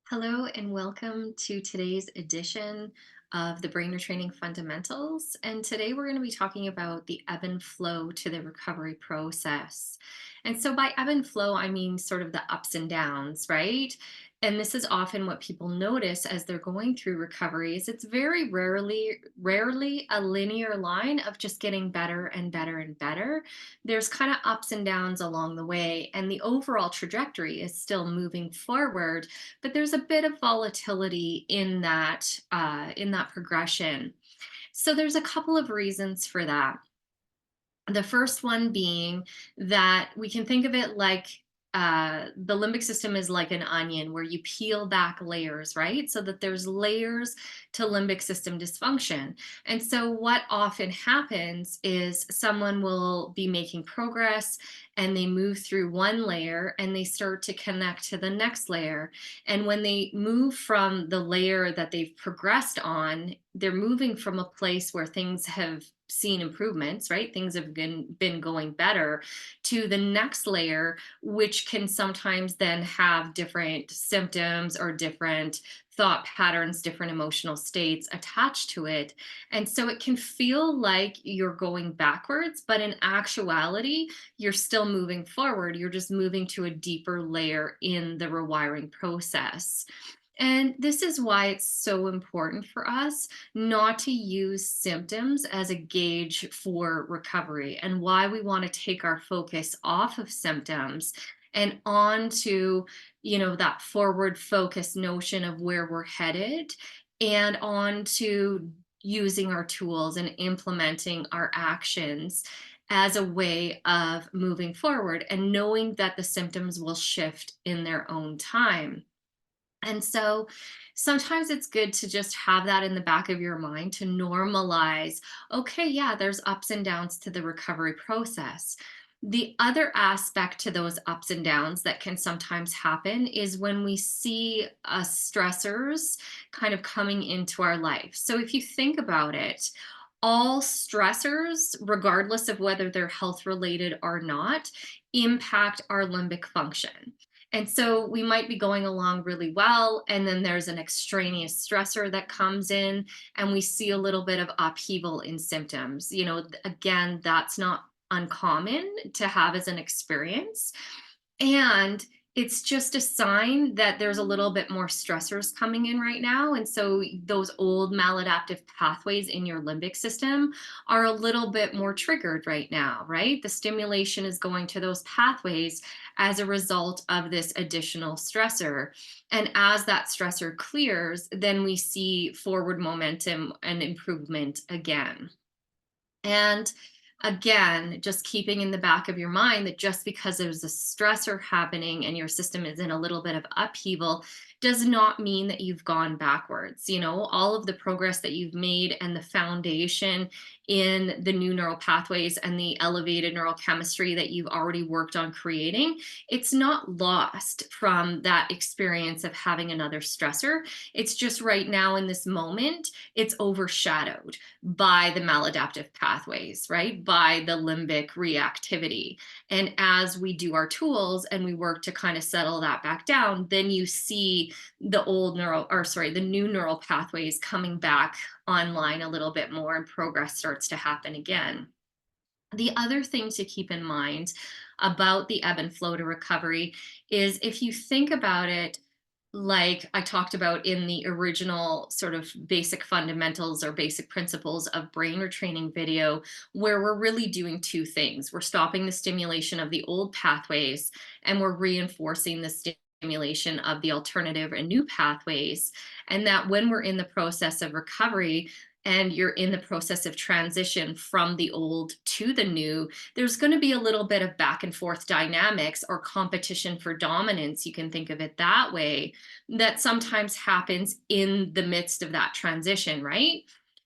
Hello and welcome to today's edition of the Brain Retraining Fundamentals. And today we're going to be talking about the ebb and flow to the recovery process. And so by ebb and flow, I mean sort of the ups and downs, right? And this is often what people notice as they're going through recovery is it's very rarely a linear line of just getting better and better and better. There's kind of ups and downs along the way, and the overall trajectory is still moving forward, but there's a bit of volatility in that progression. So there's a couple of reasons for that. The first one being that we can think of it like the limbic system is like an onion where you peel back layers, right? So that there's layers to limbic system dysfunction. And so, what often happens is someone will be making progress and they move through one layer and they start to connect to the next layer. And when they move from the layer that they've progressed on, they're moving from a place where things have seen improvements, right? Things have been going better to the next layer, which can sometimes then have different symptoms or different thought patterns, different emotional states attached to it. And so it can feel like you're going backwards, but in actuality, you're still moving forward. You're just moving to a deeper layer in the rewiring process. And this is why it's so important for us not to use symptoms as a gauge for recovery, and why we want to take our focus off of symptoms and onto, that forward focus notion of where we're headed, and onto using our tools and implementing our actions as a way of moving forward and knowing that the symptoms will shift in their own time. And so sometimes it's good to just have that in the back of your mind to normalize, okay, yeah, there's ups and downs to the recovery process. The other aspect to those ups and downs that can sometimes happen is when we see stressors kind of coming into our life. So if you think about it, all stressors, regardless of whether they're health related or not, impact our limbic function. And so we might be going along really well, and then there's an extraneous stressor that comes in, and we see a little bit of upheaval in symptoms. Again, that's not uncommon to have as an experience. And it's just a sign that there's a little bit more stressors coming in right now. And so those old maladaptive pathways in your limbic system are a little bit more triggered right now, right? The stimulation is going to those pathways as a result of this additional stressor. And as that stressor clears, then we see forward momentum and improvement again. And again, just keeping in the back of your mind that just because there's a stressor happening and your system is in a little bit of upheaval does not mean that you've gone backwards. All of the progress that you've made and the foundation in the new neural pathways and the elevated neurochemistry that you've already worked on creating, it's not lost from that experience of having another stressor. It's just right now in this moment, it's overshadowed by the maladaptive pathways, right? By the limbic reactivity. And as we do our tools and we work to kind of settle that back down, then you see the new neural pathways coming back online a little bit more, and progress starts to happen again. The other thing to keep in mind about the ebb and flow to recovery is, if you think about it, like I talked about in the original sort of basic fundamentals or basic principles of brain retraining video, where we're really doing two things. We're stopping the stimulation of the old pathways, and we're reinforcing the stimulation of the alternative and new pathways. And that when we're in the process of recovery, and you're in the process of transition from the old to the new, there's going to be a little bit of back and forth dynamics or competition for dominance. You can think of it that way, that sometimes happens in the midst of that transition, right?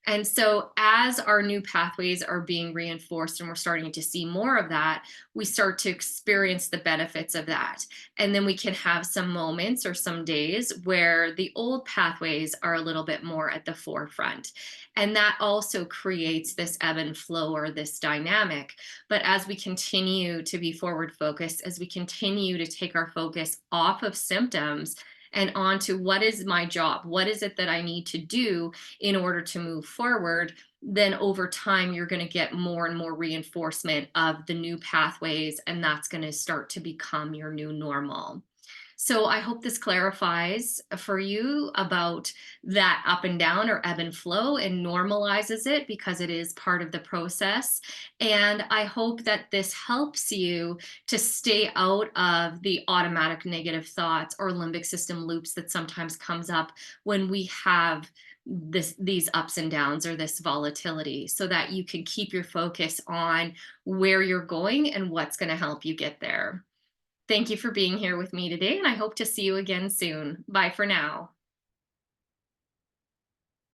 And so, as our new pathways are being reinforced and we're starting to see more of that, we start to experience the benefits of that. And then we can have some moments or some days where the old pathways are a little bit more at the forefront. And that also creates this ebb and flow or this dynamic. But as we continue to be forward focused, as we continue to take our focus off of symptoms and onto what is my job? What is it that I need to do in order to move forward? Then over time, you're going to get more and more reinforcement of the new pathways, and that's going to start to become your new normal. So I hope this clarifies for you about that up and down or ebb and flow and normalizes it because it is part of the process. And I hope that this helps you to stay out of the automatic negative thoughts or limbic system loops that sometimes comes up when we have these ups and downs or this volatility, so that you can keep your focus on where you're going and what's going to help you get there. Thank you for being here with me today, and I hope to see you again soon. Bye for now.